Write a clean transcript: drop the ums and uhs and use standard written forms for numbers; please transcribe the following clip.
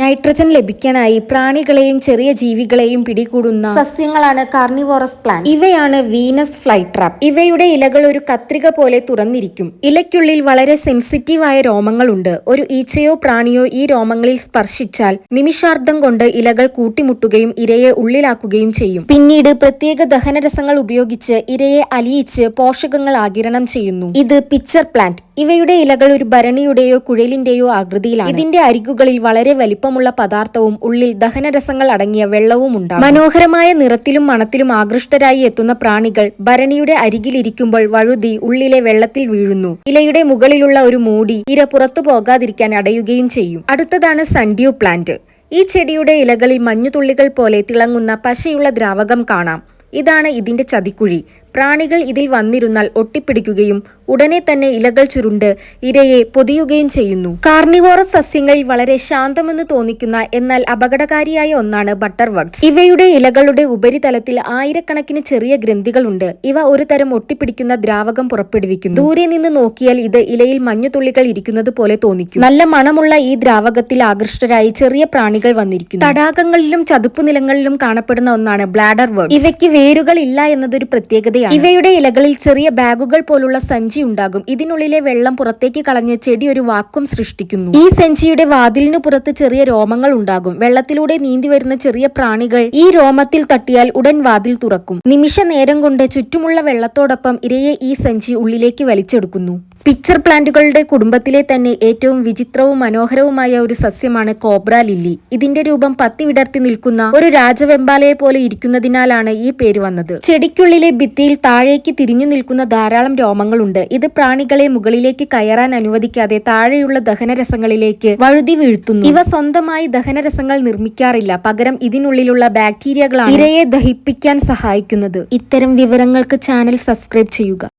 Nitrogen ലഭിക്കാനായി പ്രാണികളെയും ചെറിയ ജീവികളെയും പിടികൂടുന്ന സസ്യങ്ങളാണ് കാർണിവോറസ് പ്ലാന്റ്. ഇവയാണ് വീനസ് ഫ്ലൈട്രാപ്പ്. ഇവയുടെ ഇലകൾ ഒരു കത്രിക പോലെ തുറന്നിരിക്കും. ഇലയ്ക്കുള്ളിൽ വളരെ സെൻസിറ്റീവായ രോമങ്ങളുണ്ട്. ഒരു ഈച്ചയോ പ്രാണിയോ ഈ രോമങ്ങളിൽ സ്പർശിച്ചാൽ നിമിഷാർദ്ധം കൊണ്ട് ഇലകൾ കൂട്ടിമുട്ടുകയും ഇരയെ ഉള്ളിലാക്കുകയും ചെയ്യും. പിന്നീട് പ്രത്യേക ദഹനരസങ്ങൾ ഉപയോഗിച്ച് ഇരയെ അലിയിച്ച് പോഷകങ്ങൾ ആഗിരണം ചെയ്യുന്നു. ഇത് പിച്ചർ പ്ലാന്റ്. ഇവയുടെ ഇലകൾ ഒരു ഭരണിയുടെയോ കുഴലിന്റെയോ ആകൃതിയിലാണ്. ഇതിന്റെ അരികുകളിൽ വളരെ വലിപ്പമുള്ള പദാർത്ഥവും ഉള്ളിൽ ദഹനരസങ്ങൾ അടങ്ങിയ വെള്ളവും ഉണ്ടാകും. മനോഹരമായ നിറത്തിലും മണത്തിലും ആകൃഷ്ടരായി എത്തുന്ന പ്രാണികൾ ഭരണിയുടെ അരികിലിരിക്കുമ്പോൾ വഴുതി ഉള്ളിലെ വെള്ളത്തിൽ വീഴുന്നു. ഇലയുടെ മുകളിലുള്ള ഒരു മൂടി ഇര പുറത്തു പോകാതിരിക്കാൻ അടയുകയും ചെയ്യും. അടുത്തതാണ് സൺഡ്യൂ പ്ലാന്റ്. ഈ ചെടിയുടെ ഇലകളിൽ മഞ്ഞുതുള്ളികൾ പോലെ തിളങ്ങുന്ന പശയുള്ള ദ്രാവകം കാണാം. ഇതാണ് ഇതിന്റെ ചതിക്കുഴി. പ്രാണികൾ ഇതിൽ വന്നിരുന്നാൽ ഒട്ടിപ്പിടിക്കുകയും ഉടനെ തന്നെ ഇലകൾ ചുരുണ്ട് ഇരയെ പൊതിയുകയും ചെയ്യുന്നു. കാർണിവോറസ് സസ്യങ്ങളിൽ വളരെ ശാന്തമെന്ന് തോന്നിക്കുന്ന എന്നാൽ അപകടകാരിയായ ഒന്നാണ് ബട്ടർവർട്ട്സ്. ഇവയുടെ ഇലകളുടെ ഉപരിതലത്തിൽ ആയിരക്കണക്കിന് ചെറിയ ഗ്രന്ഥികളുണ്ട്. ഇവ ഒരു തരം ഒട്ടിപ്പിടിക്കുന്ന ദ്രാവകം പുറപ്പെടുവിക്കുന്നു. ദൂരെ നിന്ന് നോക്കിയാൽ ഇത് ഇലയിൽ മഞ്ഞുതുള്ളികൾ ഇരിക്കുന്നത് പോലെ തോന്നിക്കും. നല്ല മണമുള്ള ഈ ദ്രാവകത്തിൽ ആകൃഷ്ടരായി ചെറിയ പ്രാണികൾ വന്നിരിക്കുന്നു. തടാകങ്ങളിലും ചതുപ്പുനിലങ്ങളിലും കാണപ്പെടുന്ന ഒന്നാണ് ബ്ലാഡർ വർട്ട്സ്. ഇവയ്ക്ക് വേരുകൾ ഇല്ല എന്നതൊരു പ്രത്യേകതയാണ്. ഇവയുടെ ഇലകളിൽ ചെറിയ ബാഗുകൾ പോലുള്ള സഞ്ചി ഉണ്ടാകും. ഇതിനുള്ളിലെ വെള്ളം പുറത്തേക്ക് കളഞ്ഞ് ചെടി ഒരു വാക്വം സൃഷ്ടിക്കുന്നു. ഈ സഞ്ചിയുടെ വാതിലിനു പുറത്ത് ചെറിയ രോമങ്ങൾ ഉണ്ടാകും. വെള്ളത്തിലൂടെ നീന്തി വരുന്ന ചെറിയ പ്രാണികൾ ഈ രോമത്തിൽ തട്ടിയാൽ ഉടൻ വാതിൽ തുറക്കും. നിമിഷ നേരം കൊണ്ട് ചുറ്റുമുള്ള വെള്ളത്തോടൊപ്പം ഇരയെ ഈ സഞ്ചി ഉള്ളിലേക്ക് വലിച്ചെടുക്കുന്നു. പിച്ചർ പ്ലാന്റുകളുടെ കുടുംബത്തിലെ തന്നെ ഏറ്റവും വിചിത്രവും മനോഹരവുമായ ഒരു സസ്യമാണ് കോബ്ര ലില്ലി. ഇതിന്റെ രൂപം പത്തി വിടർത്തി നിൽക്കുന്ന ഒരു രാജവെമ്പാലയെ പോലെ ഇരിക്കുന്നതിനാലാണ് ഈ പേര് വന്നത്. ചെടിക്കുള്ളിലെ ഭിത്തിയിൽ താഴേക്ക് തിരിഞ്ഞു നിൽക്കുന്ന ധാരാളം രോമങ്ങളുണ്ട്. ഇത് പ്രാണികളെ മുകളിലേക്ക് കയറാൻ അനുവദിക്കാതെ താഴെയുള്ള ദഹനരസങ്ങളിലേക്ക് വഴുതി വീഴ്ത്തുന്നു. ഇവ സ്വന്തമായി ദഹനരസങ്ങൾ നിർമ്മിക്കാറില്ല. പകരം ഇതിനുള്ളിലുള്ള ബാക്ടീരിയകളാണ് ഇരയെ ദഹിപ്പിക്കാൻ സഹായിക്കുന്നത്. ഇത്തരം വിവരങ്ങൾക്ക് ചാനൽ സബ്സ്ക്രൈബ് ചെയ്യുക.